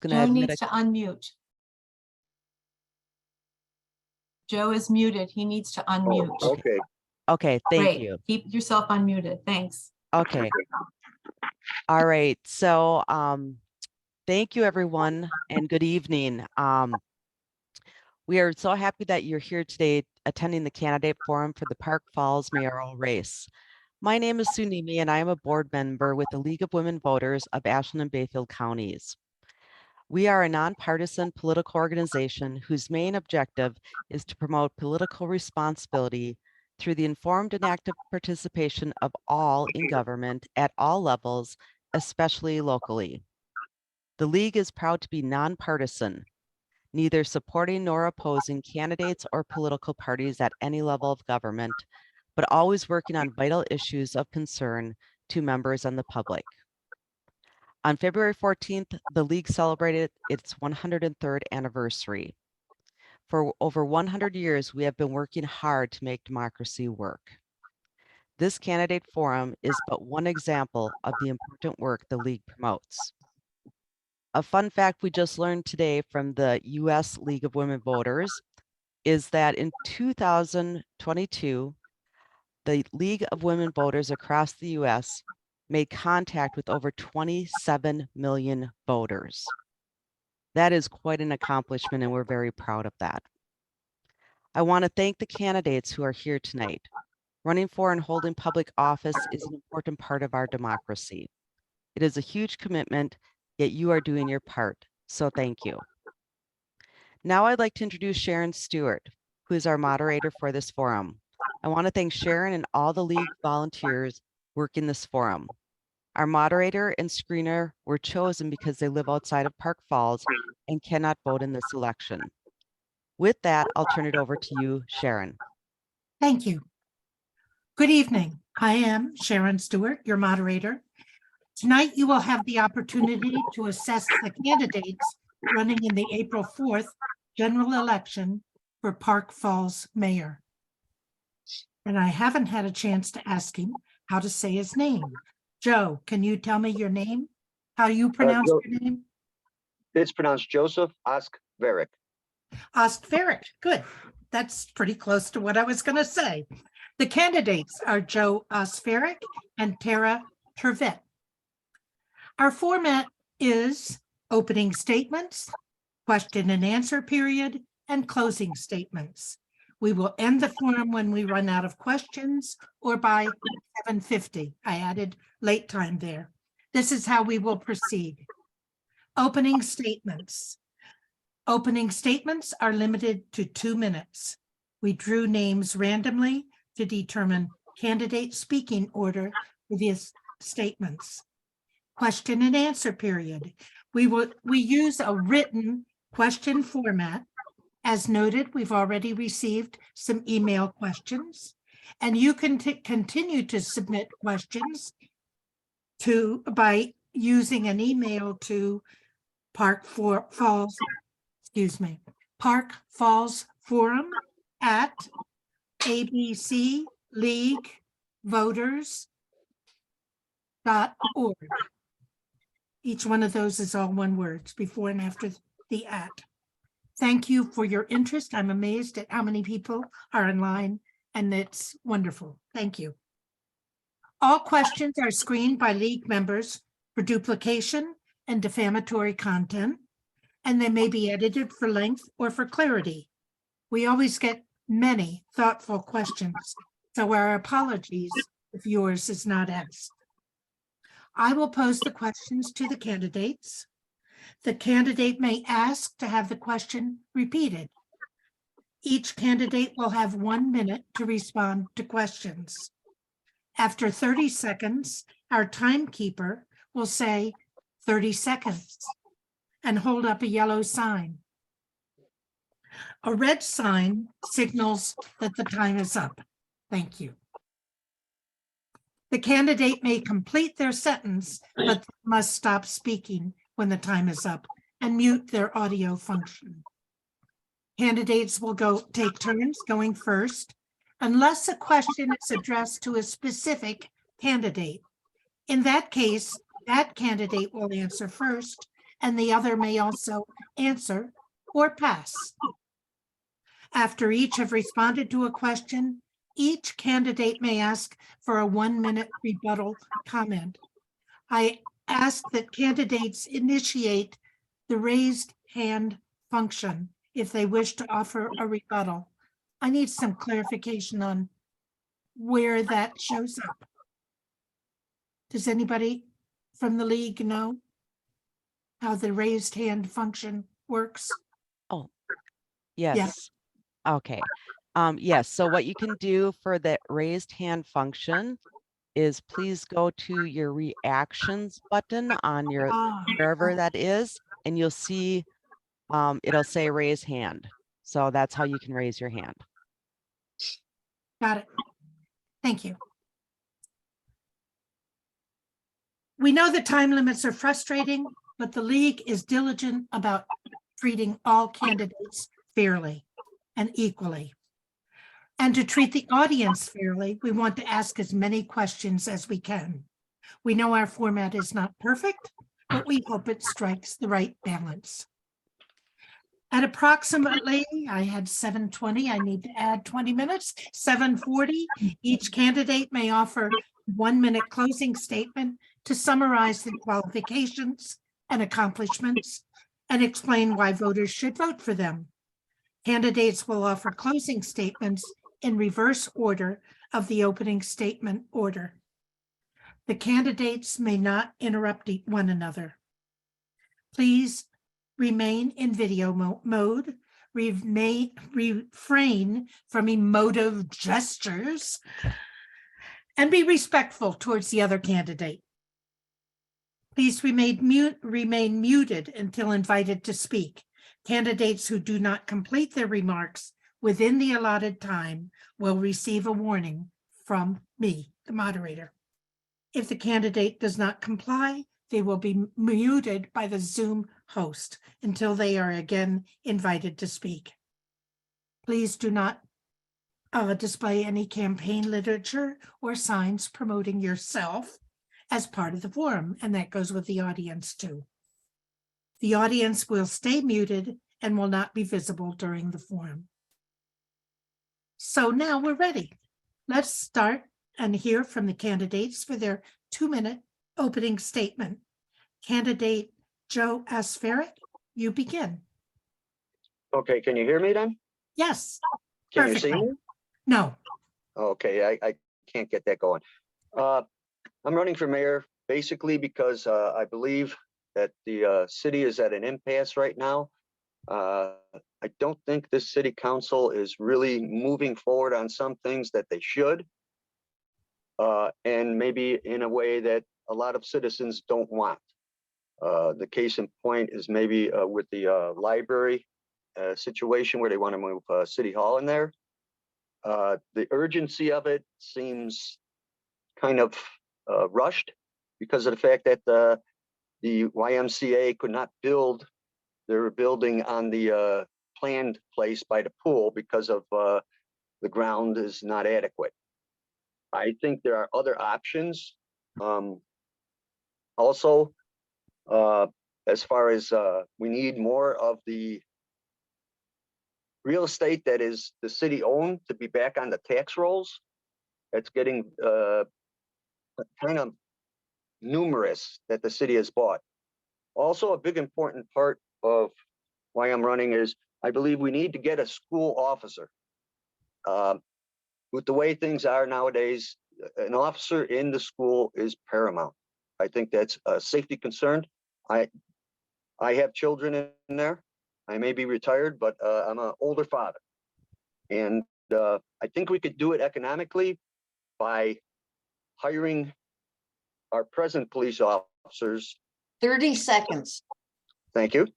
going to Joe admit needs to unmute. Joe is muted. He needs to unmute. Oh, okay. Okay, thank Great. you. Keep yourself unmuted. Thanks. Okay. All right. So thank you, everyone, and good evening. We are so happy that you're here today attending the candidate forum for the Park Falls mayoral race. My name is Sunimi, and I am a board member with the League of Women Voters of Ashland and Bayfield counties. We are a nonpartisan political organization whose main objective is to promote political responsibility through the informed and active participation of all in government at all levels, especially locally. The League is proud to be nonpartisan, neither supporting nor opposing candidates or political parties at any level of government, but always working on vital issues of concern to members and the public. On February 14th, the League celebrated its 103rd anniversary. For over 100 years, we have been working hard to make democracy work. This candidate forum is but one example of the important work the League promotes. A fun fact we just learned today from the U.S. League of Women Voters is that in 2022, the League of Women Voters across the U.S. made contact with over 27 million voters. That is quite an accomplishment, and we're very proud of that. I want to thank the candidates who are here tonight. Running for and holding public office is an important part of our democracy. It is a huge commitment, yet you are doing your part, so thank you. Now I'd like to introduce Sharon Stewart, who is our moderator for this forum. I want to thank Sharon and all the League volunteers working this forum. Our moderator and screener were chosen because they live outside of Park Falls and cannot vote in this election. With that, I'll turn it over to you, Sharon. Thank you. Good evening. I am Sharon Stewart, your moderator. Tonight, you will have the opportunity to assess the candidates running in the April 4th general election for Park Falls mayor. And I haven't had a chance to ask him how to say his name. Joe, can you tell me your name? How you pronounce your name? It's pronounced Joseph Oskvarek. Oskvarek, good. That's pretty close to what I was going to say. The candidates are Joe Oskvarek and Tervort. Our format is opening statements, question and answer period, and closing statements. We will end the forum when we run out of questions or by 7:50. I added late time there. This is how we will proceed. Opening statements. Opening statements are limited to 2 minutes. We drew names randomly to determine candidate speaking order for these statements. Question and answer period. We use a written question format. As noted, we've already received some email questions, and you can continue to submit questions by using an email to Park Falls Forum at abcleaguevoters.org. Each one of those is all one word before and after the at. Thank you for your interest. I'm amazed at how many people are online, and it's wonderful. Thank you. All questions are screened by League members for duplication and defamatory content, and they may be edited for length or for clarity. We always get many thoughtful questions, so our apologies if yours is not asked. I will pose the questions to the candidates. The candidate may ask to have the question repeated. Each candidate will have 1 minute to respond to questions. After 30 seconds, our timekeeper will say 30 seconds and hold up a yellow sign. A red sign signals that the time is up. Thank you. The candidate may complete their sentence, but must stop speaking when the time is up and mute their audio function. Candidates will take turns going first, unless a question is addressed to a specific candidate. In that case, that candidate will answer first, and the other may also answer or pass. After each have responded to a question, each candidate may ask for a 1-minute rebuttal comment. I ask that candidates initiate the raised hand function if they wish to offer a rebuttal. I need some clarification on where that shows up. Does anybody from the league know how the raised hand function works? Yes. Okay. Yes. So what you can do for the raised hand function is please go to your reactions button on your wherever that is, and you'll see it'll say raise hand. So that's how you can raise your hand. Got it. Thank you. We know the time limits are frustrating, but the league is diligent about treating all candidates fairly and equally. And to treat the audience fairly, we want to ask as many questions as we can. We know our format is not perfect, but we hope it strikes the right balance. At approximately, I had 7:20, I need to add 20 minutes, 7:40, each candidate may offer 1-minute closing statement to summarize the qualifications and accomplishments and explain why voters should vote for them. Candidates will offer closing statements in reverse order of the opening statement order. The candidates may not interrupt one another. Please remain in video mode, refrain from emotive gestures, and be respectful towards the other candidate. Please remain muted until invited to speak. Candidates who do not complete their remarks within the allotted time will receive a warning from me, the moderator. If the candidate does not comply, they will be muted by the Zoom host until they are again invited to speak. Please do not display any campaign literature or signs promoting yourself as part of the forum, and that goes with the audience too. The audience will stay muted and will not be visible during the forum. So now we're ready. Let's start and hear from the candidates for their 2-minute opening statement. Candidate Joe Oskvarek, you begin. Okay, can you hear me then? Yes. Can you see Perfectly. me? No. Okay, I can't get that going. I'm running for mayor basically because I believe that the city is at an impasse right now. I don't think this city council is really moving forward on some things that they should. And maybe in a way that a lot of citizens don't want. The case in point is maybe with the library situation where they want to move City Hall in there. The urgency of it seems kind of rushed because of the fact that the YMCA could not build their building on the planned place by the pool because of the ground is not adequate. I think there are other options. Also, as far as we need more of the real estate that is the city owned to be back on the tax rolls. It's getting kind of numerous that the city has bought. Also, a big important part of why I'm running is I believe we need to get a school officer. With the way things are nowadays, an officer in the school is paramount. I think that's a safety concern. I have children in there. I may be retired, but I'm an older father. And I think we could do it economically by hiring our present police officers. 30 seconds. Thank you.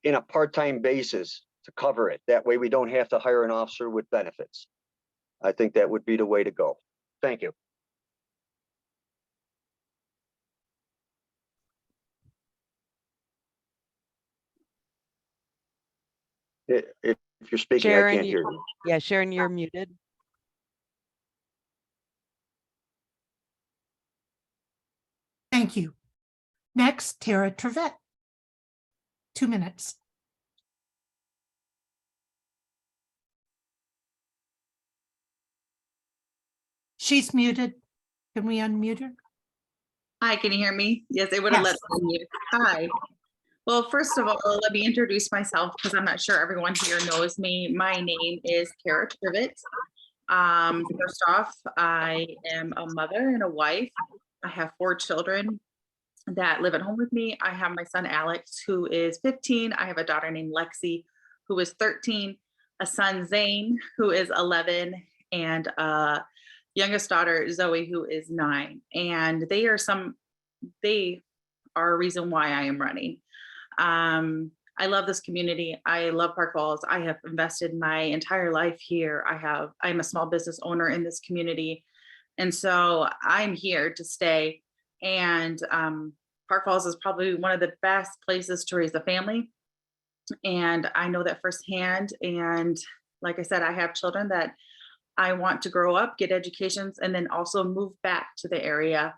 In a part-time basis to cover it. That way we don't have to hire an officer with benefits. I think that would be the way to go. Thank you. If you're speaking, Sharon, I can't hear you. Yeah, Sharon, you're muted. Thank you. Next, Tara Tervort. 2 minutes. She's muted. Can we unmute her? Hi, can you hear me? Yes, they would have let Yes. me. Hi. Well, first of all, let me introduce myself because I'm not sure everyone here knows me. My name is Tara Tervort. First off, I am a mother and a wife. I have 4 children that live at home with me. I have my son Alex, who is 15. I have a daughter named Lexi, who is 13, a son Zane, who is 11, and a youngest daughter Zoe, who is 9. And they are a reason why I am running. I love this community. I love Park Falls. I have invested my entire life here. I'm a small business owner in this community. And so I'm here to stay. And Park Falls is probably one of the best places to raise a family. And I know that firsthand. And like I said, I have children that I want to grow up, get educations, and then also move back to the area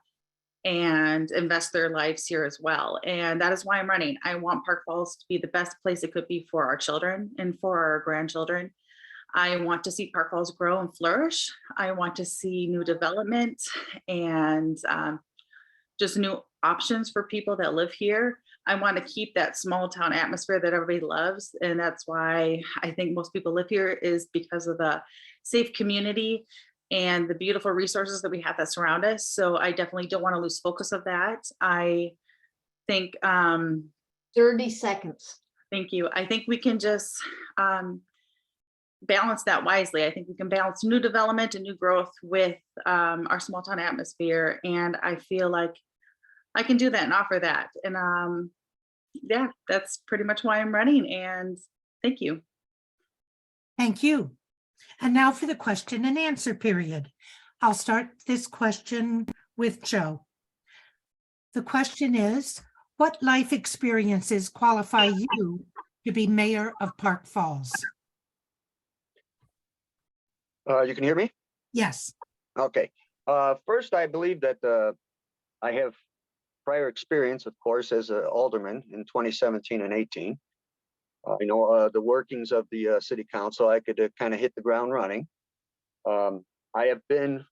and invest their lives here as well. And that is why I'm running. I want Park Falls to be the best place it could be for our children and for our grandchildren. I want to see Park Falls grow and flourish. I want to see new development and just new options for people that live here. I want to keep that small town atmosphere that everybody loves. And that's why I think most people live here, is because of the safe community and the beautiful resources that we have that surround us. So I definitely don't want to lose focus of that. I think 30 seconds. thank you. I think we can just balance that wisely. I think we can balance new development and new growth with our small town atmosphere. And I feel like I can do that and offer that. And yeah, that's pretty much why I'm running. And thank you. Thank you. And now for the question and answer period. I'll start this question with Joe. The question is, what life experiences qualify you to be mayor of Park Falls? You can hear me? Yes. Okay. First, I believe that I have prior experience, of course, as an alderman in 2017 and 18. I know the workings of the city council. I could kind of hit the ground running. I have been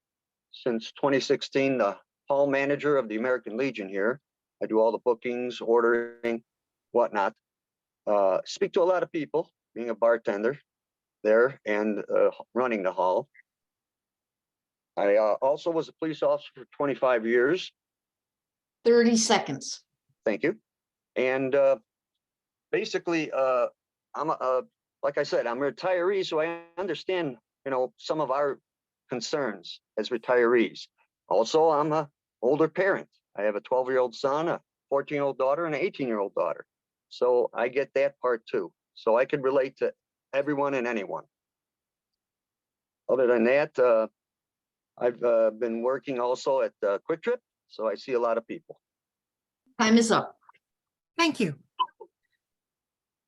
since 2016 the hall manager of the American Legion here. I do all the bookings, ordering, whatnot. Speak to a lot of people, being a bartender there and running the hall. I also was a police officer for 25 years. 30 seconds. Thank you. And basically, I'm like I said, I'm a retiree, so I understand, some of our concerns as retirees. Also, I'm an older parent. I have a 12-year-old son, a 14-year-old daughter, and an 18-year-old daughter. So I get that part too. So I can relate to everyone and anyone. Other than that, I've been working also at Quick Trip, so I see a lot of people. Time is up. Thank you.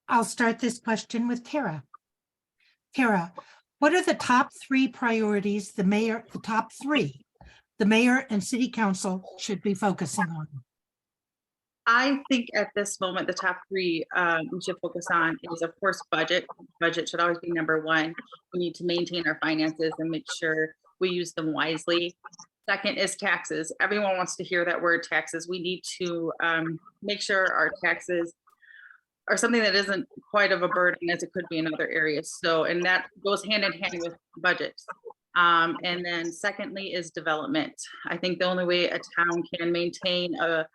I'll start this question with Tara. Tara, what are the top 3 priorities the mayor and city council should be focusing on? I think at this moment, the top 3 we should focus on is, of course, budget. Budget should always be number 1. We need to maintain our finances and make sure we use them wisely. Second is taxes. Everyone wants to hear that word, taxes. We need to make sure our taxes are something that isn't quite of a burden as it could be in other areas. So, and that goes hand in hand with budgets. And then secondly is development. I think the only way a town can maintain a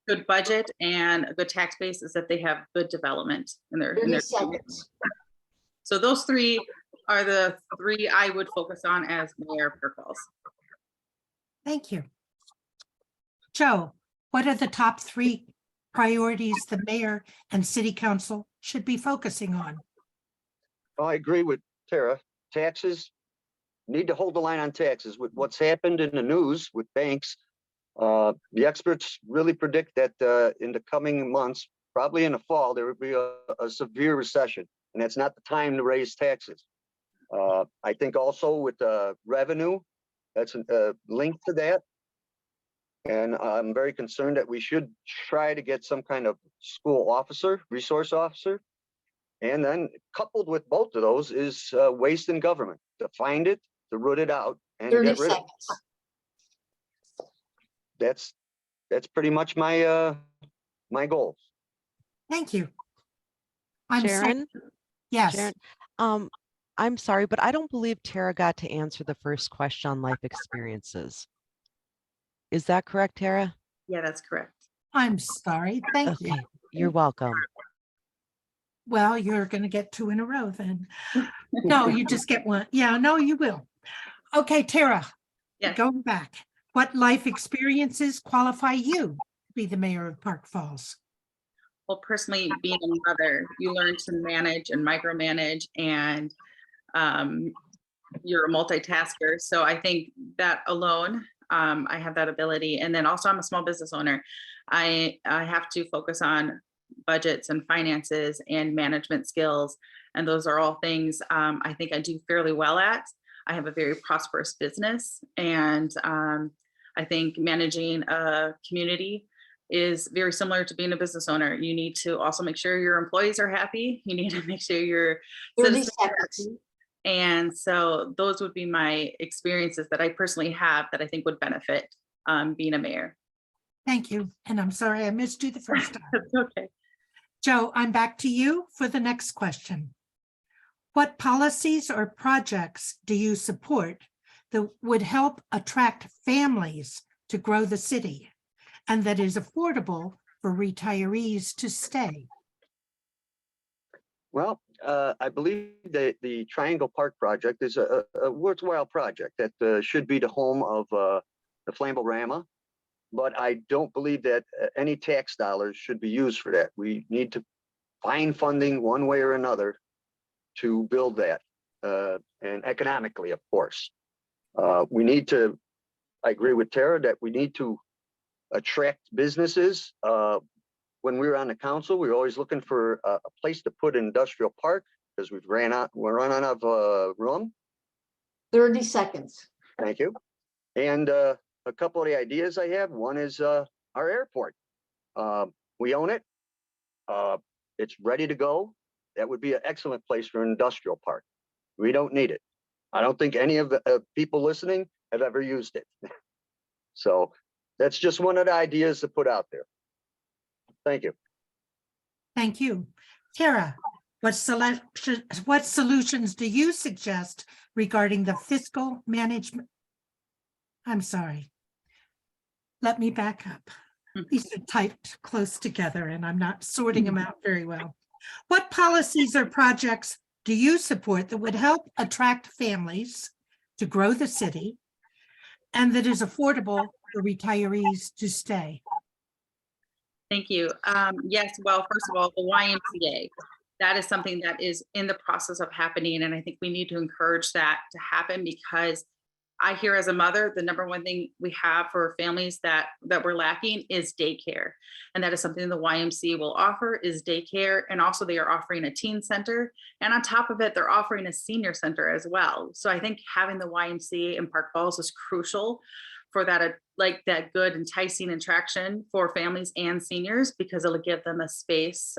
good budget and a good tax base is that they have good development in their 30 seconds. So those 3 are the 3 I would focus on as mayor of Park Falls. Thank you. Joe, what are the top 3 priorities the mayor and city council should be focusing on? I agree with Tara. Taxes, need to hold the line on taxes. With what's happened in the news with banks, the experts really predict that in the coming months, probably in the fall, there will be a severe recession, and that's not the time to raise taxes. I think also with revenue, that's linked to that. And I'm very concerned that we should try to get some kind of school officer, resource officer. And then coupled with both of those is waste in government, to find it, to root it out and to 30 get rid of it. seconds. That's pretty much my my goals. Thank you. I'm sorry. Sharon, Yes, Sharon, I'm sorry, but I don't believe Tara got to answer the first question on life experiences. Is that correct, Tara? Yeah, that's correct. I'm sorry. Thank you. Okay, you're welcome. Well, you're going to get 2 in a row then. No, you just get 1. Yeah, no, you will. Okay, Tara, Yes. going back. What life experiences qualify you to be the mayor of Park Falls? Well, personally, being a mother, you learn to manage and micromanage, and you're a multitasker. So I think that alone, I have that ability. And then also I'm a small business owner. I have to focus on budgets and finances and management skills. And those are all things I think I do fairly well at. I have a very prosperous business, and I think managing a community is very similar to being a business owner. You need to also make sure your employees are happy. You need to make sure your 30 citizens are seconds. happy. And so those would be my experiences that I personally have that I think would benefit being a mayor. Thank you. And I'm sorry I missed you the first time. That's okay. Joe, I'm back to you for the next question. What policies or projects do you support that would help attract families to grow the city and that is affordable for retirees to stay? Well, I believe that the Triangle Park project is a worthwhile project that should be the home of the Flamborama. But I don't believe that any tax dollars should be used for that. We need to find funding one way or another to build that, and economically, of course. We need to, I agree with Tara, that we need to attract businesses. When we were on the council, we were always looking for a place to put an industrial park because we're running out of room. 30 seconds. Thank you. And a couple of the ideas I have, one is our airport. We own it. It's ready to go. That would be an excellent place for an industrial park. We don't need it. I don't think any of the people listening have ever used it. So that's just one of the ideas to put out there. Thank you. Thank you. Tara, what solutions do you suggest regarding the fiscal management? I'm sorry. Let me back up. These are typed close together and I'm not sorting them out very well. What policies or projects do you support that would help attract families to grow the city and that is affordable for retirees to stay? Thank you. Yes, well, first of all, the YMCA, that is something that is in the process of happening. And I think we need to encourage that to happen, because I hear as a mother, the number one thing we have for families that we're lacking is daycare. And that is something the YMCA will offer, is daycare. And also they are offering a teen center. And on top of it, they're offering a senior center as well. So I think having the YMCA in Park Falls is crucial for that, like that good enticing attraction for families and seniors, because it'll give them a space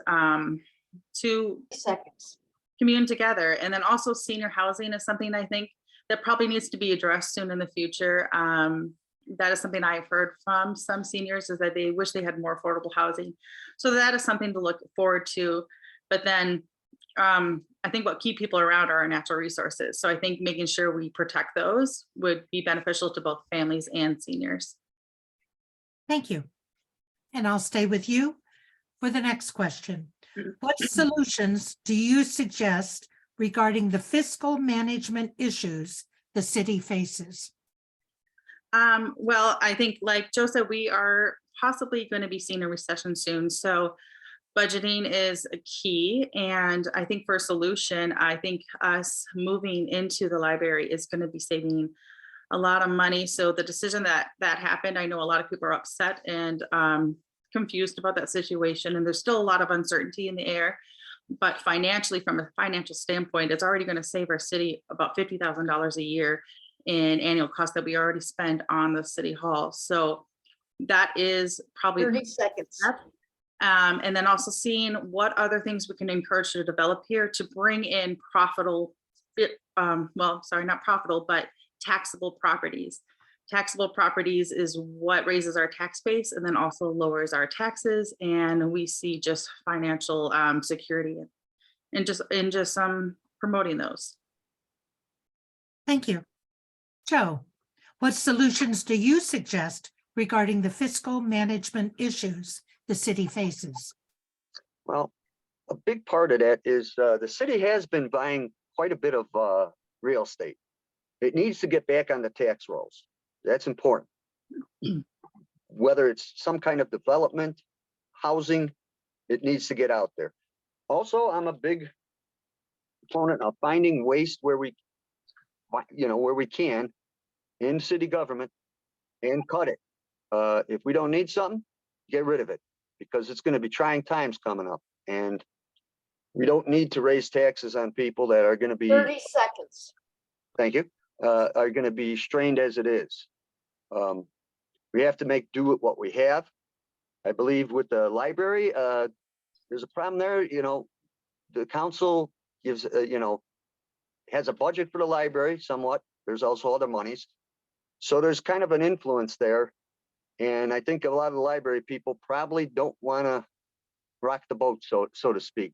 to Seconds. commune together. And then also senior housing is something I think that probably needs to be addressed soon in the future. That is something I've heard from some seniors, is that they wish they had more affordable housing. So that is something to look forward to. But then I think what keep people around are our natural resources. So I think making sure we protect those would be beneficial to both families and seniors. Thank you. And I'll stay with you for the next question. What solutions do you suggest regarding the fiscal management issues the city faces? Well, I think like Joe said, we are possibly going to be seeing a recession soon. So budgeting is a key. And I think for a solution, I think us moving into the library is going to be saving a lot of money. So the decision that happened, I know a lot of people are upset and confused about that situation. And there's still a lot of uncertainty in the air. But financially, from a financial standpoint, it's already going to save our city about $50,000 a year in annual costs that we already spend on the city hall. So that is probably 30 seconds. and then also seeing what other things we can encourage to develop here to bring in profitable, well, sorry, not profitable, but taxable properties. Taxable properties is what raises our tax base and then also lowers our taxes. And we see just financial security and just promoting those. Thank you. Joe, what solutions do you suggest regarding the fiscal management issues the city faces? Well, a big part of that is the city has been buying quite a bit of real estate. It needs to get back on the tax rolls. That's important. Whether it's some kind of development, housing, it needs to get out there. Also, I'm a big proponent of finding waste where we, where we can in city government and cut it. If we don't need something, get rid of it, because it's going to be trying times coming up, and we don't need to raise taxes on people that are going to be, 30 seconds. thank you, are going to be strained as it is. We have to make do with what we have. I believe with the library, there's a problem there. The council gives, has a budget for the library somewhat. There's also other monies. So there's kind of an influence there. And I think a lot of the library people probably don't want to rock the boat, so to speak.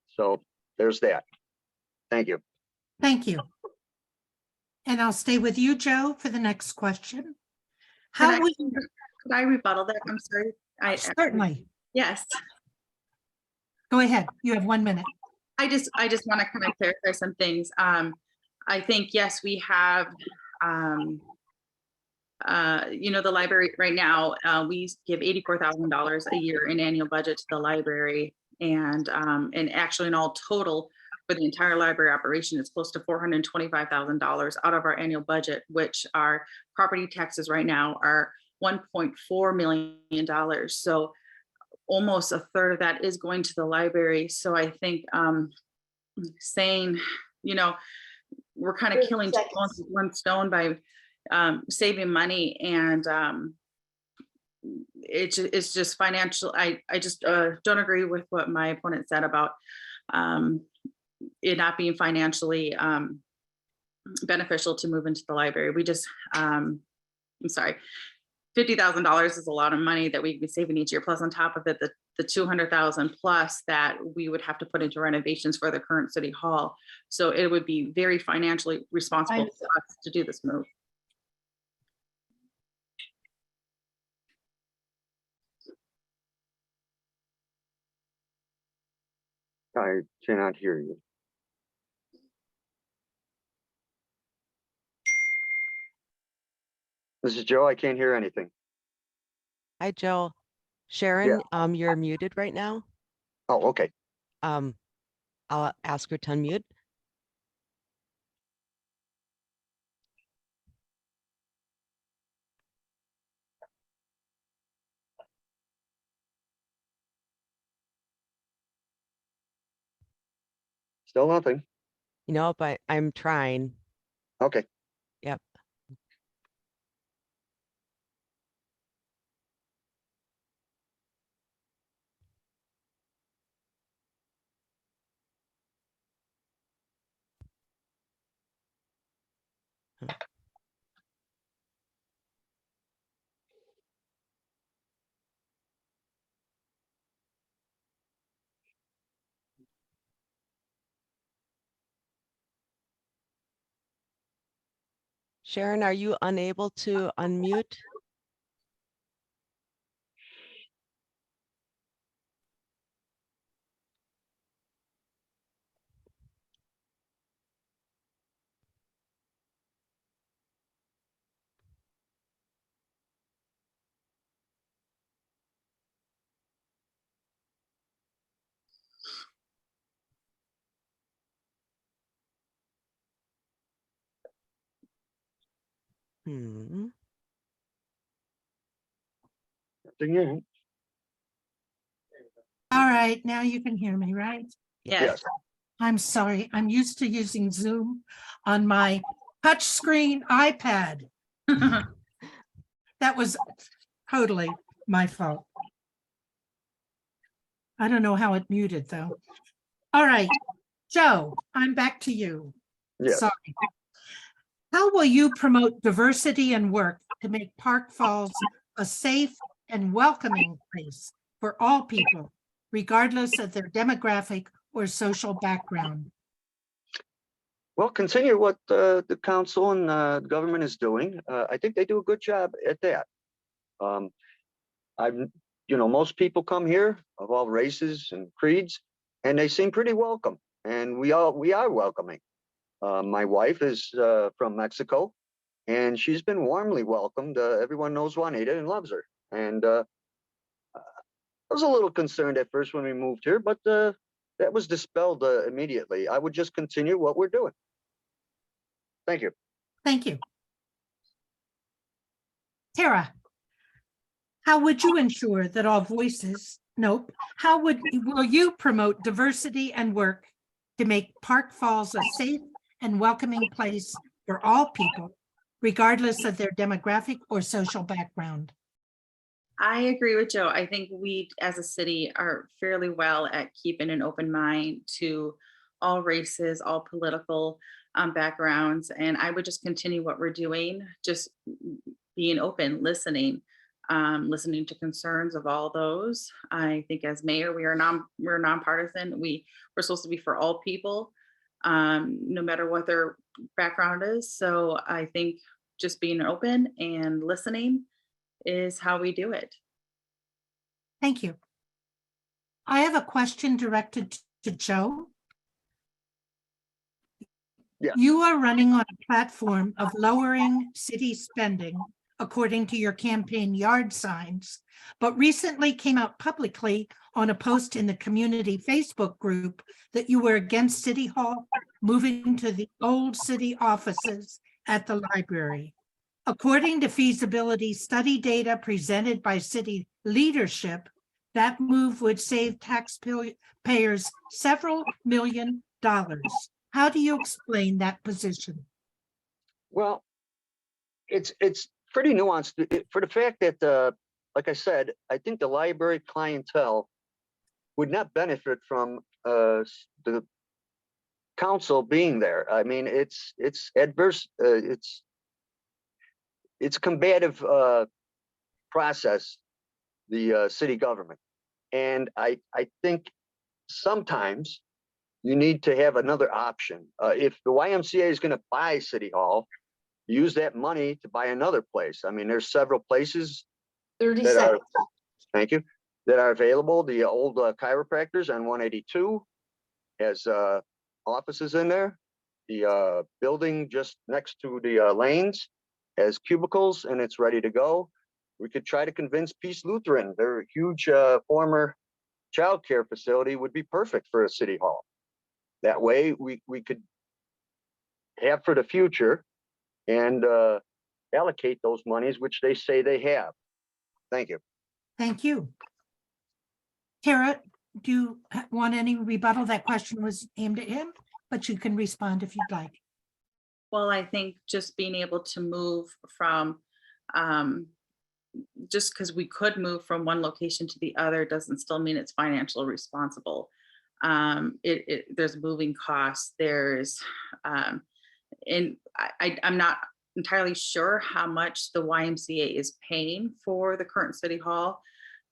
So there's that. Thank you. Thank you. And I'll stay with you, Joe, for the next question. Could How I rebuttal that? I'm sorry. certainly, Yes. go ahead. You have 1 minute. I just want to kind of clarify some things. I think, yes, we have, the library right now, we give $84,000 a year in annual budget to the library. And actually in all total for the entire library operation, it's close to $425,000 out of our annual budget, which our property taxes right now are $1.4 million. So almost a third of that is going to the library. So I think saying, we're kind of 30 killing two seconds. birds with one stone by saving money, and it's just financial. I just don't agree with what my opponent said about it not being financially beneficial to move into the library. We just, I'm sorry, $50,000 is a lot of money that we'd be saving each year. Plus on top of it, the 200,000 plus that we would have to put into renovations for the current city hall. So it would be very financially responsible for us to do this move. I cannot hear you. This is Joe. I can't hear anything. Hi, Joe. Sharon, you're muted right now. Oh, okay. I'll ask her to unmute. Still nothing. But I'm trying. Okay. Yep. Sharon, are you unable to unmute? Hmm. Nothing yet. All right, now you can hear me, right? Yes. I'm sorry. I'm used to using Zoom on my touchscreen iPad. That was totally my fault. I don't know how it muted though. All right, Joe, I'm back to you. Yes. Sorry. How will you promote diversity and work to make Park Falls a safe and welcoming place for all people, regardless of their demographic or social background? Well, continue what the council and the government is doing. I think they do a good job at that. I'm, most people come here of all races and creeds, and they seem pretty welcome. And we are welcoming. My wife is from Mexico, and she's been warmly welcomed. Everyone knows Juanita and loves her. And I was a little concerned at first when we moved here, but that was dispelled immediately. I would just continue what we're doing. Thank you. Thank you. Tara, how would you ensure that all voices, will you promote diversity and work to make Park Falls a safe and welcoming place for all people, regardless of their demographic or social background? I agree with Joe. I think we as a city are fairly well at keeping an open mind to all races, all political backgrounds. And I would just continue what we're doing, just being open, listening to concerns of all those. I think as mayor, we're nonpartisan. We're supposed to be for all people, no matter what their background is. So I think just being open and listening is how we do it. Thank you. I have a question directed to Joe. Yeah. You are running on a platform of lowering city spending, according to your campaign yard signs, but recently came out publicly on a post in the community Facebook group that you were against City Hall moving to the old city offices at the library. According to feasibility study data presented by city leadership, that move would save taxpayers several $1 million. How do you explain that position? Well, it's pretty nuanced for the fact that, like I said, I think the library clientele would not benefit from the council being there. I mean, it's adverse. It's combative process, the city government. And I think sometimes you need to have another option. If the YMCA is going to buy City Hall, use that money to buy another place. I mean, there's several places 30 that are, seconds. thank you, that are available. The old chiropractors on 182 has offices in there. The building just next to the lanes has cubicles and it's ready to go. We could try to convince Peace Lutheran, their huge former childcare facility would be perfect for a city hall. That way we could have for the future and allocate those monies, which they say they have. Thank you. Thank you. Tara, do you want any rebuttal? That question was aimed at him, but you can respond if you'd like. Well, I think just being able to move from, just because we could move from one location to the other doesn't still mean it's financially responsible. There's moving costs, there's, I'm not entirely sure how much the YMCA is paying for the current city hall,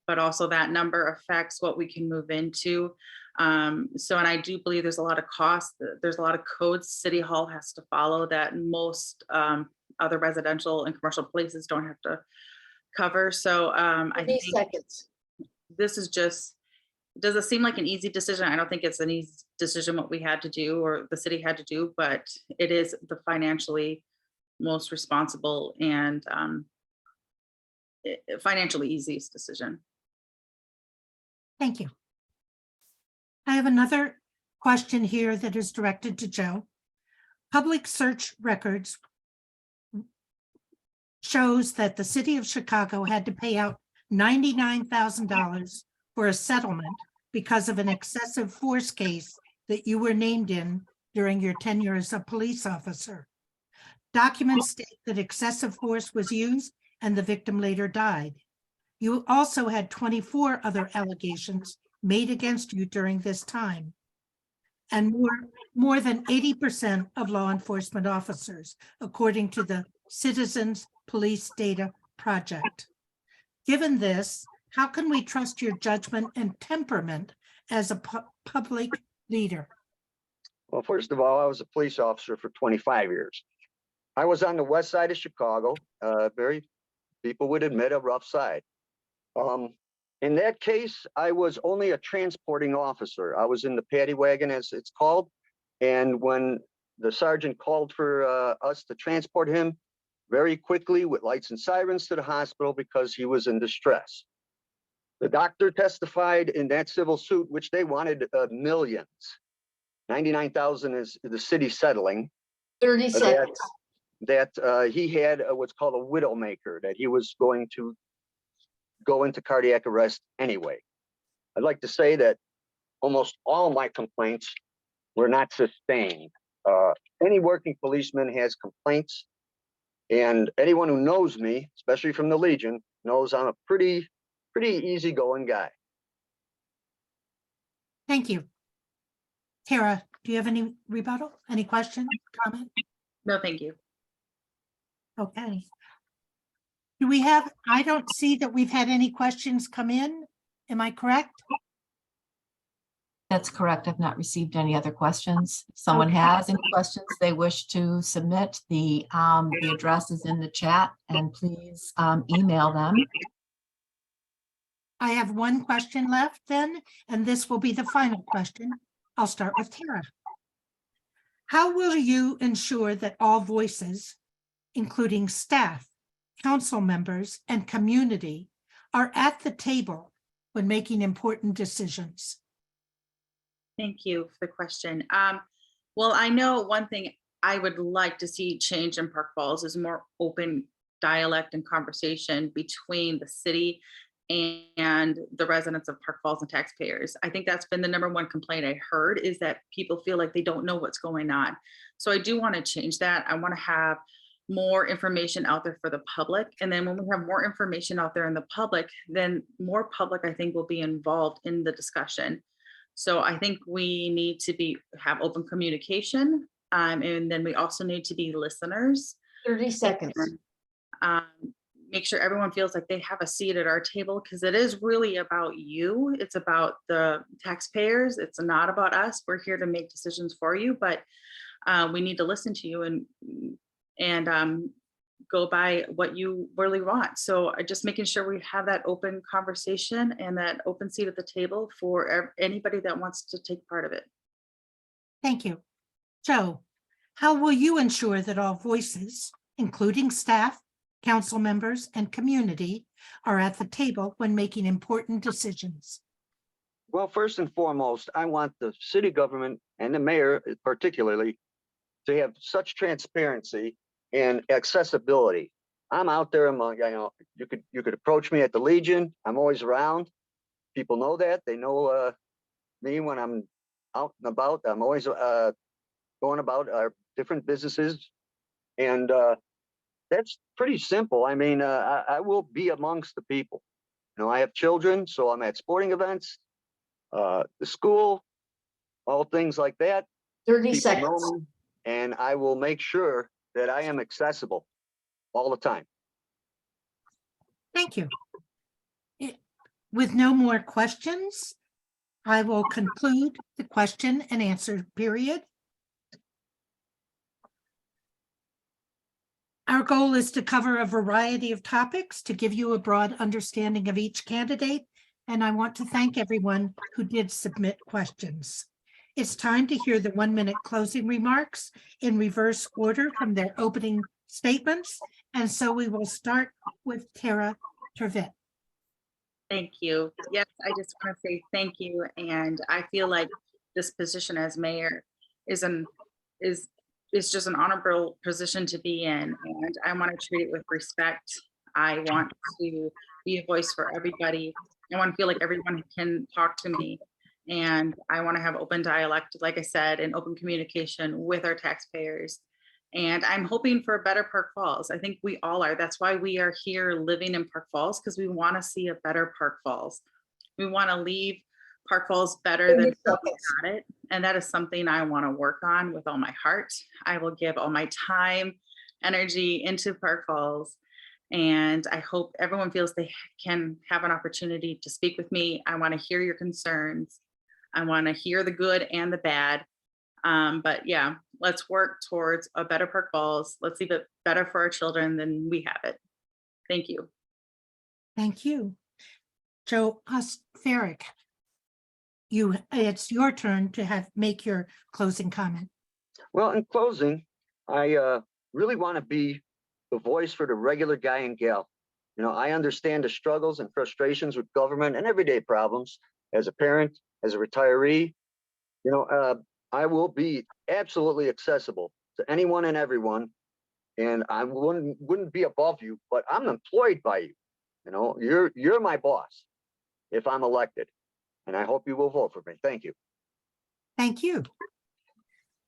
but also that number affects what we can move into. And I do believe there's a lot of costs, there's a lot of codes City Hall has to follow that most other residential and commercial places don't have to cover. So I 30 think seconds. this is just, does it seem like an easy decision? I don't think it's an easy decision what we had to do or the city had to do, but it is the financially most responsible and financially easiest decision. Thank you. I have another question here that is directed to Joe. Public search records shows that the city of Chicago had to pay out $99,000 for a settlement because of an excessive force case that you were named in during your tenure as a police officer. Documents state that excessive force was used and the victim later died. You also had 24 other allegations made against you during this time. And more than 80% of law enforcement officers, according to the Citizens Police Data Project. Given this, how can we trust your judgment and temperament as a public leader? Well, first of all, I was a police officer for 25 years. I was on the west side of Chicago, people would admit, a rough side. In that case, I was only a transporting officer. I was in the paddy wagon, as it's called. And when the sergeant called for us to transport him very quickly with lights and sirens to the hospital because he was in distress. The doctor testified in that civil suit, which they wanted millions. 99,000 is the city settling. 30 seconds. That he had what's called a widowmaker, that he was going to go into cardiac arrest anyway. I'd like to say that almost all my complaints were not sustained. Any working policeman has complaints, and anyone who knows me, especially from the Legion, knows I'm a pretty easygoing guy. Thank you. Tara, do you have any rebuttal? Any question, comment? No, thank you. Okay. I don't see that we've had any questions come in. Am I correct? That's correct. I've not received any other questions. If someone Okay. has any questions they wish to submit, the address is in the chat, and please email them. I have one question left then, and this will be the final question. I'll start with Tara. How will you ensure that all voices, including staff, council members, and community, are at the table when making important decisions? Thank you for the question. Well, I know one thing I would like to see change in Park Falls is more open dialect and conversation between the city and the residents of Park Falls and taxpayers. I think that's been the #1 complaint I heard, is that people feel like they don't know what's going on. So I do want to change that. I want to have more information out there for the public. And then when we have more information out there in the public, then more public, I think, will be involved in the discussion. So I think we need to have open communication. And then we also need to be listeners. 30 seconds. Make sure everyone feels like they have a seat at our table, because it is really about you. It's about the taxpayers. It's not about us. We're here to make decisions for you, but we need to listen to you and go by what you really want. So just making sure we have that open conversation and that open seat at the table for anybody that wants to take part of it. Thank you. Joe, how will you ensure that all voices, including staff, council members, and community, are at the table when making important decisions? Well, first and foremost, I want the city government and the mayor particularly to have such transparency and accessibility. I'm out there among, you could approach me at the Legion. I'm always around. People know that. They know me when I'm out and about. I'm always going about our different businesses. And that's pretty simple. I mean, I will be amongst the people. I have children, so I'm at sporting events, the school, all things like that. 30 People know seconds. me, and I will make sure that I am accessible all the time. Thank you. With no more questions, I will conclude the question and answer period. Our goal is to cover a variety of topics to give you a broad understanding of each candidate, and I want to thank everyone who did submit questions. It's time to hear the 1-minute closing remarks in reverse order from their opening statements, and so we will start with Tara Tervort. Thank you. Yes, I just want to say thank you. And I feel like this position as mayor is just an honorable position to be in. And I want to treat it with respect. I want to be a voice for everybody. I want to feel like everyone can talk to me. And I want to have open dialect, like I said, and open communication with our taxpayers. And I'm hoping for a better Park Falls. I think we all are. That's why we are here living in Park Falls, because we want to see a better Park Falls. We want to leave Park Falls better than 30 we seconds. got it. And that is something I want to work on with all my heart. I will give all my time, energy into Park Falls. And I hope everyone feels they can have an opportunity to speak with me. I want to hear your concerns. I want to hear the good and the bad. But yeah, let's work towards a better Park Falls. Let's leave it better for our children than we have it. Thank you. Thank you. Joe Oskvarek, it's your turn to make your closing comment. Well, in closing, I really want to be the voice for the regular guy and gal. You know, I understand the struggles and frustrations with government and everyday problems as a parent, as a retiree. You know, I will be absolutely accessible to anyone and everyone, and I wouldn't be above you, but I'm employed by you. You know, you're my boss if I'm elected, and I hope you will vote for me. Thank you. Thank you.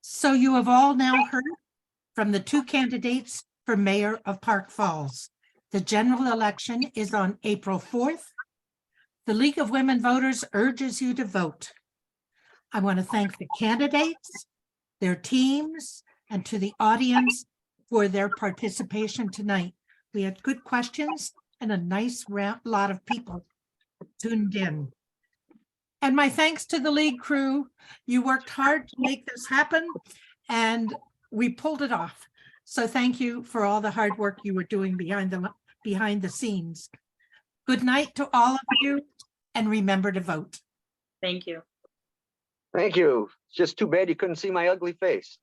So you have all now heard from the two candidates for mayor of Park Falls. The general election is on April 4th. The League of Women Voters urges you to vote. I want to thank the candidates, their teams, and to the audience for their participation tonight. We had good questions and a nice lot of people tuned in. And my thanks to the league crew. You worked hard to make this happen, and we pulled it off. So thank you for all the hard work you were doing behind the scenes. Good night to all of you, and remember to vote. Thank you. Thank you. It's just too bad you couldn't see my ugly face.